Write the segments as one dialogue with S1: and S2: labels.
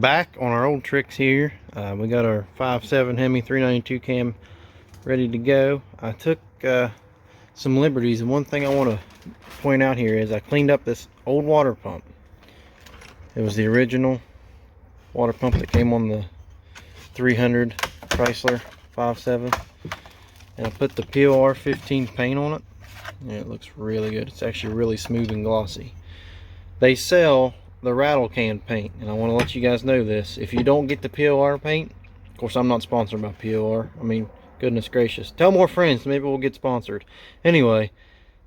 S1: back on our old tricks here. We got our 5.7 Hemi 392 cam ready to go. I took some liberties, and one thing I want to point out here is I cleaned up this old water pump. It was the original water pump that came on the 300 Chrysler 5.7, and I put the POR 15 paint on it, and it looks really good. It's actually really smooth and glossy. They sell the rattle can paint, and I want to let you guys know this. If you don't get the POR paint, of course I'm not sponsored by POR, I mean, goodness gracious, tell more friends, maybe we'll get sponsored. Anyway,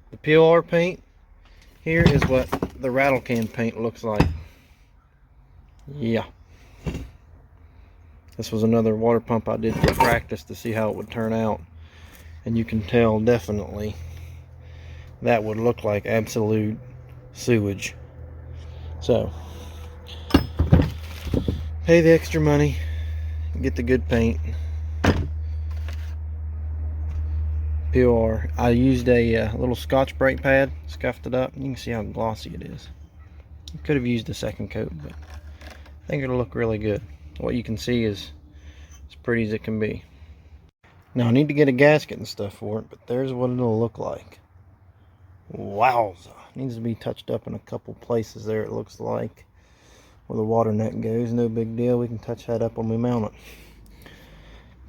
S1: the POR paint here is what the rattle can paint looks like. Yeah, this was another water pump I did for practice to see how it would turn out, and you can tell definitely that would look like absolute sewage. So pay the extra money, get the good paint. POR. I used a little Scotch brake pad, scuffed it up. You can see how glossy it is. Could have used a second coat, but I think it'll look really good. What you can see is as pretty as it can be. Now I need to get a gasket and stuff for it, but there's what it'll look like. Wowza. Needs to be touched up in a couple places there, it looks like, where the water neck goes. No big deal, we can touch that up when we mount it.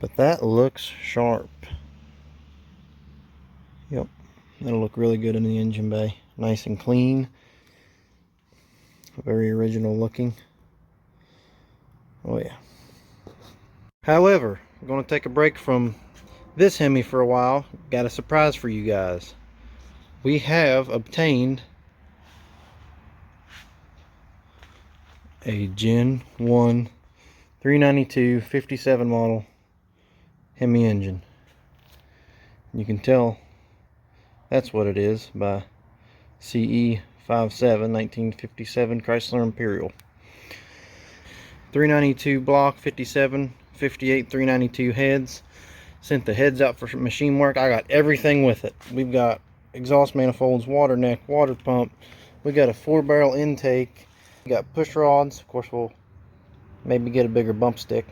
S1: But that looks sharp. Yep, that'll look really good in the engine bay. Nice and clean. Very original looking. Oh yeah. However, we're going to take a break from this Hemi for a while. Got a surprise for you guys. We have obtained a Gen 1 392 57 model Hemi engine. You can tell that's what it is by CE 57 1957 Chrysler Imperial. 392 block, 57, 58 392 heads. Sent the heads out for machine work. I got everything with it. We've got exhaust manifolds, water neck, water pump. We got a 4-barrel intake. We got push rods. Of course, we'll maybe get a bigger bump stick,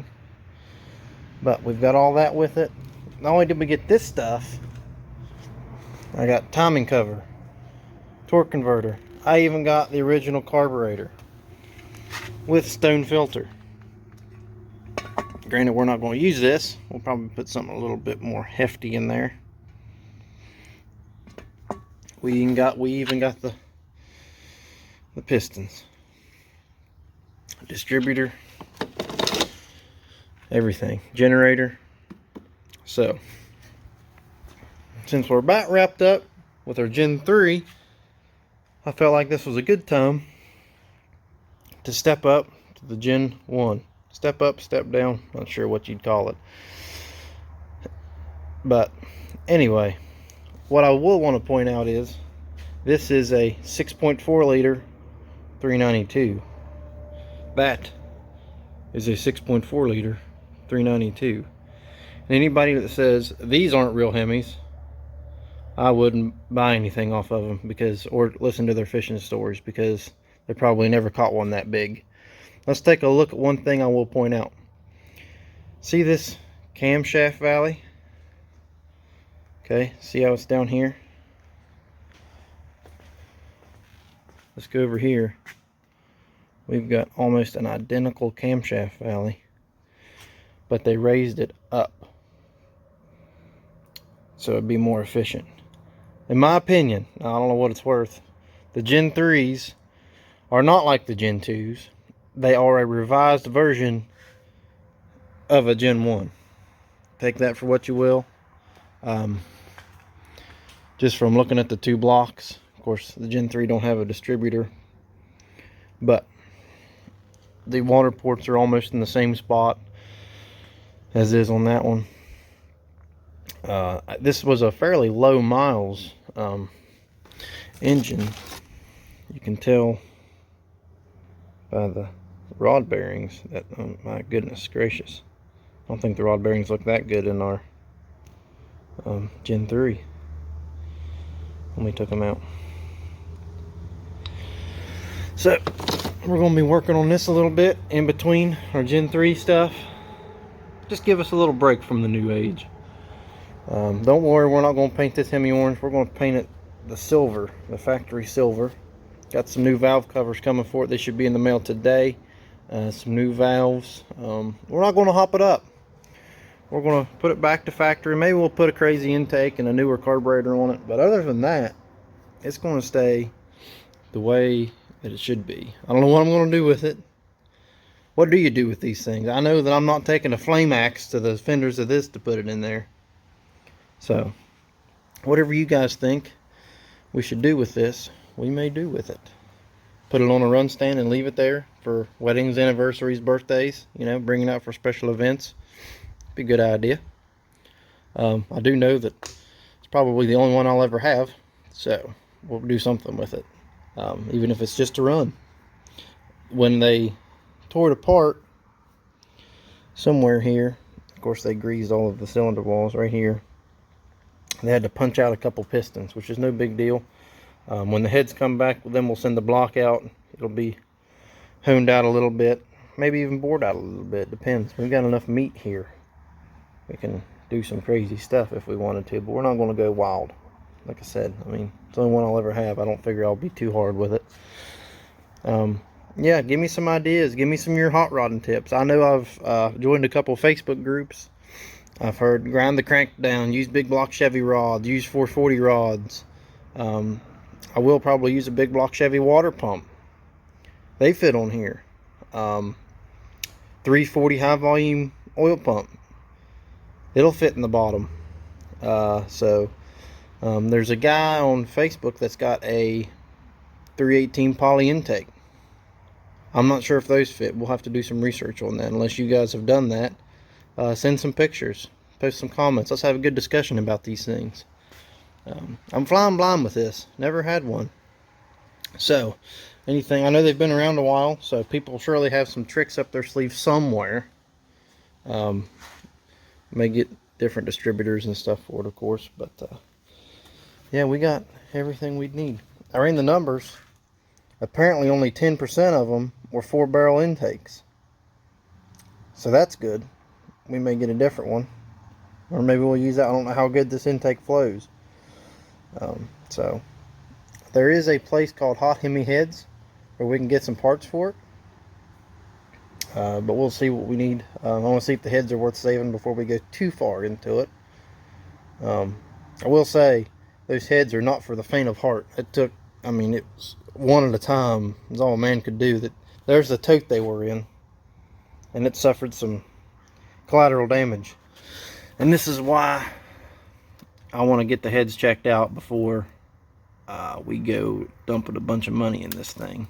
S1: but we've got all that with it. Not only did we get this stuff, I got timing cover, torque converter. I even got the original carburetor with stone filter. Granted, we're not going to use this. We'll probably put something a little bit more hefty in there. We even got the pistons, distributor, everything, generator. So since we're about wrapped up with our Gen 3, I felt like this was a good time to step up to the Gen 1. Step up, step down, not sure what you'd call it. But anyway, what I will want to point out is this is a 6.4 liter 392. That is a 6.4 liter 392. And anybody that says these aren't real Hemis, I wouldn't buy anything off of them, because, or listen to their fishing stories, because they probably never caught one that big. Let's take a look at one thing I will point out. See this camshaft valley? Okay, see how it's down here? Let's go over here. We've got almost an identical camshaft valley, but they raised it up so it'd be more efficient. In my opinion, I don't know what it's worth, the Gen 3s are not like the Gen 2s. They are a revised version of a Gen 1. Take that for what you will. Just from looking at the two blocks. Of course, the Gen 3 don't have a distributor, but the water ports are almost in the same spot as is on that one. This was a fairly low miles engine. You can tell by the rod bearings that, oh my goodness gracious, I don't think the rod bearings look that good in our Gen 3 when we took them out. So we're going to be working on this a little bit in between our Gen 3 stuff. Just give us a little break from the new age. Don't worry, we're not going to paint this Hemi orange. We're going to paint it the silver, the factory silver. Got some new valve covers coming for it. They should be in the mail today. Some new valves. We're not going to hop it up. We're going to put it back to factory. Maybe we'll put a crazy intake and a newer carburetor on it. But other than that, it's going to stay the way that it should be. I don't know what I'm going to do with it. What do you do with these things? I know that I'm not taking a flame axe to the fenders of this to put it in there. So, whatever you guys think we should do with this, we may do with it. Put it on a run stand and leave it there for weddings, anniversaries, birthdays, you know, bring it out for special events. Be a good idea. I do know that it's probably the only one I'll ever have, so we'll do something with it, even if it's just to run. When they tore it apart somewhere here, of course they greased all of the cylinder walls right here. They had to punch out a couple pistons, which is no big deal. When the heads come back, then we'll send the block out. It'll be honed out a little bit, maybe even bored out a little bit, depends. We've got enough meat here. We can do some crazy stuff if we wanted to, but we're not going to go wild. Like I said, I mean, it's the only one I'll ever have. I don't figure I'll be too hard with it. Yeah, give me some ideas. Give me some of your hot rodding tips. I know I've joined a couple of Facebook groups. I've heard grind the crank down, use big block Chevy rods, use 440 rods. I will probably use a big block Chevy water pump. They fit on here. 340 high volume oil pump. It'll fit in the bottom. There's a guy on Facebook that's got a 318 poly intake. I'm not sure if those fit. We'll have to do some research on that. Unless you guys have done that, send some pictures, post some comments. Let's have a good discussion about these things. I'm flying blind with this. Never had one. So, anything, I know they've been around a while, so people surely have some tricks up their sleeve somewhere. May get different distributors and stuff for it, of course, but yeah, we got everything we'd need. I ran the numbers. Apparently only 10% of them were 4-barrel intakes, so that's good. We may get a different one, or maybe we'll use that. I don't know how good this intake flows. So there is a place called Hot Hemi Heads where we can get some parts for it. But we'll see what we need. I want to see if the heads are worth saving before we go too far into it. I will say those heads are not for the faint of heart. It took, I mean, it was one at a time. It was all a man could do. There's the tote they were in, and it suffered some collateral damage. And this is why I want to get the heads checked out before we go dumping a bunch of money in this thing.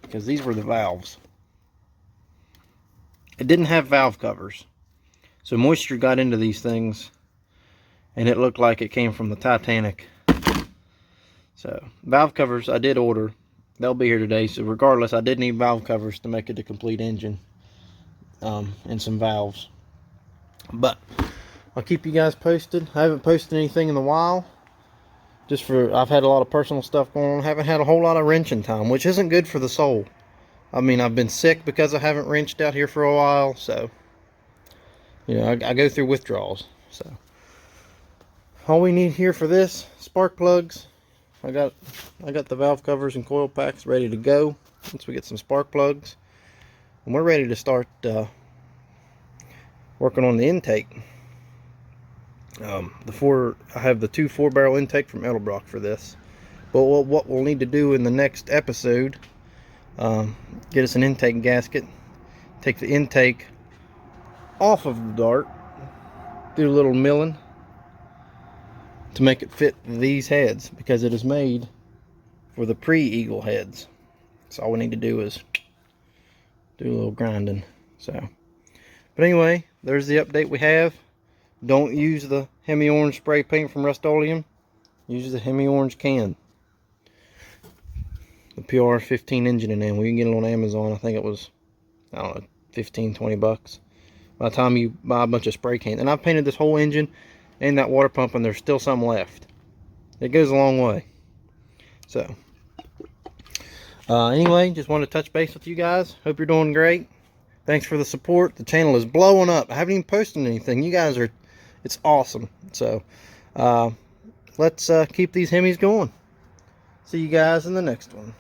S1: Because these were the valves. It didn't have valve covers, so moisture got into these things and it looked like it came from the Titanic. So valve covers I did order. They'll be here today, so regardless, I did need valve covers to make it a complete engine, and some valves. But I'll keep you guys posted. I haven't posted anything in a while, I've had a lot of personal stuff going on. I haven't had a whole lot of wrenching time, which isn't good for the soul. I mean, I've been sick because I haven't wrenched out here for a while, so, you know, I go through withdrawals. So all we need here for this, spark plugs. I got the valve covers and coil packs ready to go once we get some spark plugs, and we're ready to start working on the intake. I have the 2 4-barrel intake from Edelbrock for this. But what we'll need to do in the next episode, get us an intake gasket, take the intake off of the dart, do a little milling to make it fit these heads, because it is made for the pre-Eagle heads. So all we need to do is do a little grinding. So, but anyway, there's the update we have. Don't use the Hemi Orange spray paint from Rust-Oleum. Use the Hemi Orange can. The PR15 engine in there. We can get it on Amazon. I think it was, I don't know, 15, 20 bucks. By the time you buy a bunch of spray cans. And I've painted this whole engine and that water pump, and there's still some left. It goes a long way. So, Anyway, just wanted to touch base with you guys. Hope you're doing great. Thanks for the support. The channel is blowing up. I haven't even posted anything. You guys are, it's awesome. So, let's keep these Hemis going. See you guys in the next one.